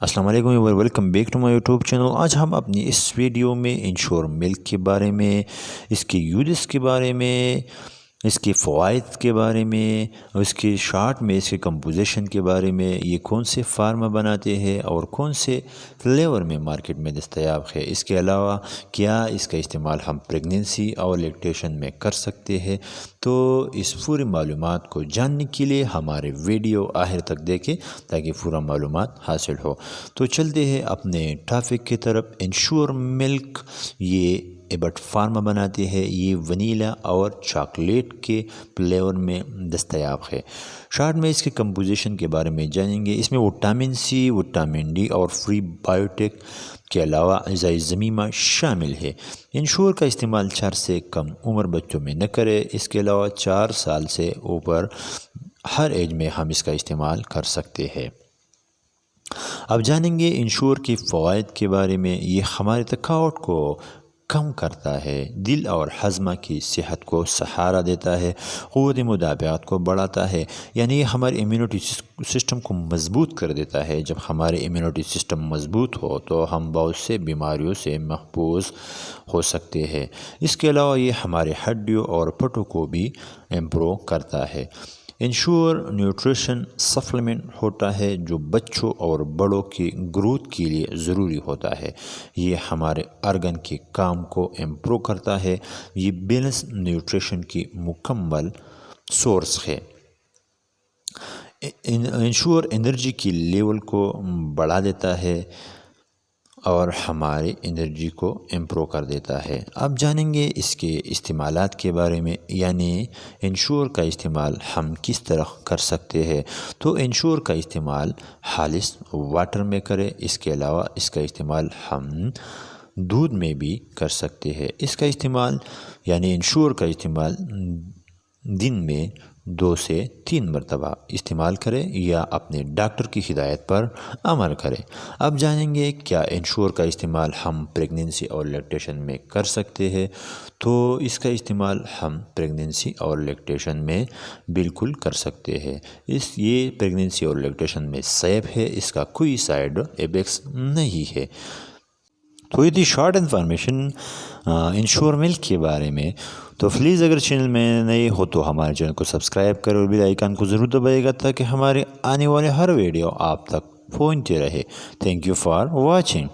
السلام علیکم welcome back to my YouTube channel. آج ہم اپنی اس ویڈیو میں انشور ملک کے بارے میں، اس کے یوزز کے بارے میں، اس کے فوائد کے بارے میں، اور اس کے شارٹ میں اس کے کمپوزیشن کے بارے میں، یہ کون سے فارما بناتے ہیں اور کون سے فلیور میں مارکیٹ میں دستیاب ہے، اس کے علاوہ کیا اس کا استعمال ہم پریگننسی اور لیکٹیشن میں کر سکتے ہیں۔ تو اس پوری معلومات کو جاننے کے لیے ہمارے ویڈیو آخر تک دیکھیں تاکہ پورا معلومات حاصل ہو۔ تو چلتے ہیں اپنے ٹاپک کی طرف۔ انشور ملک یہ ایبٹ فارما بناتے ہیں، یہ ونیلا اور چاکلیٹ کے فلیور میں دستیاب ہے۔ شارٹ میں اس کے کمپوزیشن کے بارے میں جانیں گے۔ اس میں وٹامن سی، وٹامن ڈی اور فری بائیوٹک کے علاوہ غذائی ضمیمہ شامل ہے۔ انشور کا استعمال 4 سے کم عمر بچوں میں نہ کرے، اس کے علاوہ 4 سال سے اوپر ہر ایج میں ہم اس کا استعمال کر سکتے ہیں۔ اب جانیں گے انشور کے فوائد کے بارے میں۔ یہ ہمارے تھکاوٹ کو کم کرتا ہے، دل اور ہضمہ کی صحت کو سہارا دیتا ہے، قوت مدافعت کو بڑھاتا ہے، یعنی یہ ہمارے امیونٹی سسٹم کو مضبوط کر دیتا ہے۔ جب ہمارے امیونٹی سسٹم مضبوط ہو تو ہم بہت سے بیماریوں سے محفوظ ہو سکتے ہیں۔ اس کے علاوہ یہ ہمارے ہڈیوں اور پٹوں کو بھی امپروو کرتا ہے۔ انشور نیوٹریشن سپلیمنٹ ہوتا ہے جو بچوں اور بڑوں کی گروتھ کے لیے ضروری ہوتا ہے۔ یہ ہمارے ارگن کے کام کو امپروو کرتا ہے۔ یہ بیلنس نیوٹریشن کی مکمل سورس ہے۔ انشور انرجی کی لیول کو بڑھا دیتا ہے اور ہماری انرجی کو امپروو کر دیتا ہے۔ اب جانیں گے اس کے استعمالات کے بارے میں، یعنی انشور کا استعمال ہم کس طرح کر سکتے ہیں۔ تو انشور کا استعمال خالص واٹر میں کریں، اس کے علاوہ اس کا استعمال ہم دودھ میں بھی کر سکتے ہیں۔ اس کا استعمال یعنی انشور کا استعمال دن میں 2 سے 3 مرتبہ استعمال کریں یا اپنے ڈاکٹر کی ہدایت پر عمل کریں۔ اب جانیں گے کیا انشور کا استعمال ہم پریگننسی اور لیکٹیشن میں کر سکتے ہیں۔ تو اس کا استعمال ہم پریگننسی اور لیکٹیشن میں بالکل کر سکتے ہیں۔ یہ پریگننسی اور لیکٹیشن میں سیف ہے، اس کا کوئی سائیڈ ایفیکٹس نہیں ہے۔ تو یہ تھی شارٹ انفارمیشن انشور ملک کے بارے میں۔ تو پلیز اگر چینل میں نئے ہو تو ہمارے چینل کو سبسکرائب کرو اور بیل آئیکن کو ضرور دبائے گا تاکہ ہمارے آنے والے ہر ویڈیو آپ تک پہنچتے رہے۔ Thank you for watching.